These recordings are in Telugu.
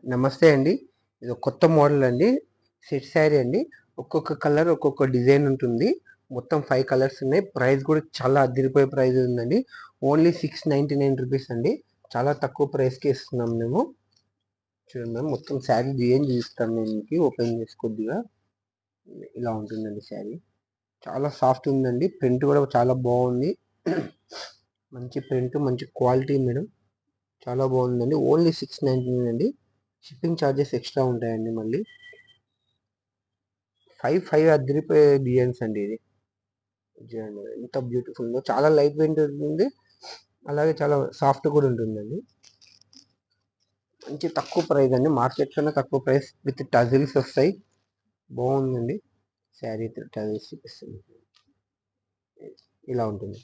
నమస్తే అండి. ఇది ఒక కొత్త మోడల్ అండి. సెట్ శారీ అండి. ఒక్కొక్క కలర్ ఒక్కొక్క డిజైన్ ఉంటుంది. మొత్తం 5 కలర్స్ ఉన్నాయి. ప్రైస్ కూడా చాలా అదిరిపోయే ప్రైస్ ఉందండి. ఓన్లీ 699 రూపీస్ అండి. చాలా తక్కువ ప్రైస్‌కి ఇస్తున్నాం మేము. చూడండి మ్యామ్, మొత్తం శారీ డిజైన్ చూపిస్తాను నేను మీకు. ఓపెన్ చేసి కొద్దిగా ఇలా ఉంటుందండి శారీ. చాలా సాఫ్ట్ ఉందండి. ప్రింట్ కూడా చాలా బాగుంది. మంచి ప్రింట్, మంచి క్వాలిటీ మేడం. చాలా బాగుందండి. ఓన్లీ 699 అండి. షిప్పింగ్ ఛార్జెస్ ఎక్స్ట్రా ఉంటాయండి మళ్ళీ. 5 అదిరిపోయే డిజైన్స్ అండి ఇది. చూడండి ఎంత బ్యూటిఫుల్ ఉందో. చాలా లైట్ వెయిట్ ఉంటుంది. అలాగే చాలా సాఫ్ట్ కూడా ఉంటుందండి. మంచి తక్కువ ప్రైస్ అండి. మార్కెట్ కన్నా తక్కువ ప్రైస్ విత్ టజిల్స్ వస్తాయి. బాగుందండి. శారీ టజిల్స్ చూపిస్తుంది. ఇలా ఉంటుంది.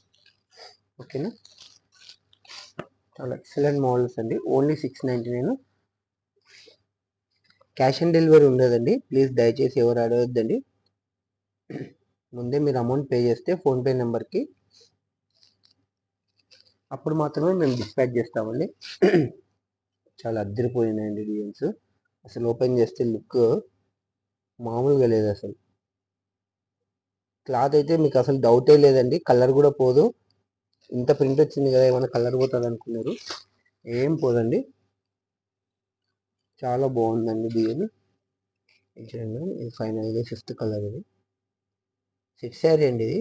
ఓకేనా. చాలా ఎక్సలెంట్ మోడల్స్ అండి. ఓన్లీ 699. క్యాష్ ఆన్ డెలివరీ ఉండదండి. ప్లీజ్ దయచేసి ఎవరు అడగొద్దండి. ముందే మీరు అమౌంట్ పే చేస్తే ఫోన్పే నెంబర్కి అప్పుడు మాత్రమే మేము డిస్పాచ్ చేస్తామండి. చాలా అద్దరిపోయినాయండి డిజైన్స్. అసలు ఓపెన్ చేస్తే లుక్ మామూలుగా లేదు అసలు. క్లాత్ అయితే మీకు అసలు డౌటే లేదండి. కలర్ కూడా పోదు. ఇంత ప్రింట్ వచ్చింది కదా, ఏమైనా కలర్ పోతుంది అనుకున్నారు. ఏం పోదండి. చాలా బాగుందండి డిజైన్. చూడండి, ఇది ఫైనల్గా 5th కలర్. ఇది సెట్ శారీ అండి. ఇది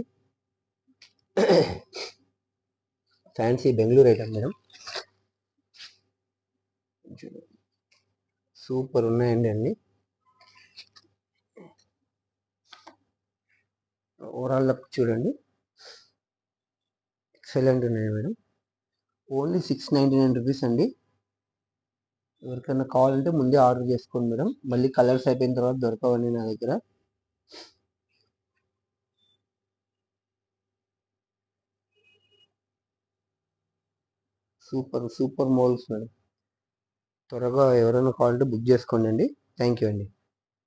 fancy Bengaluru item madam. Super ఉన్నాయండి అన్ని. ఓవరాల్ లుక్ చూడండి, ఎక్సలెంట్ ఉన్నాయి మేడం. ఓన్లీ 699 రూపీస్ అండి. ఎవరికైనా కావాలంటే ముందే ఆర్డర్ చేసుకోండి మేడం. మళ్ళీ కలర్స్ అయిపోయిన తర్వాత దొరకవండి నా దగ్గర. Super models madam. త్వరగా ఎవరైనా కావాలంటే బుక్ చేసుకోండి అండి. థ్యాంక్ యూ అండి.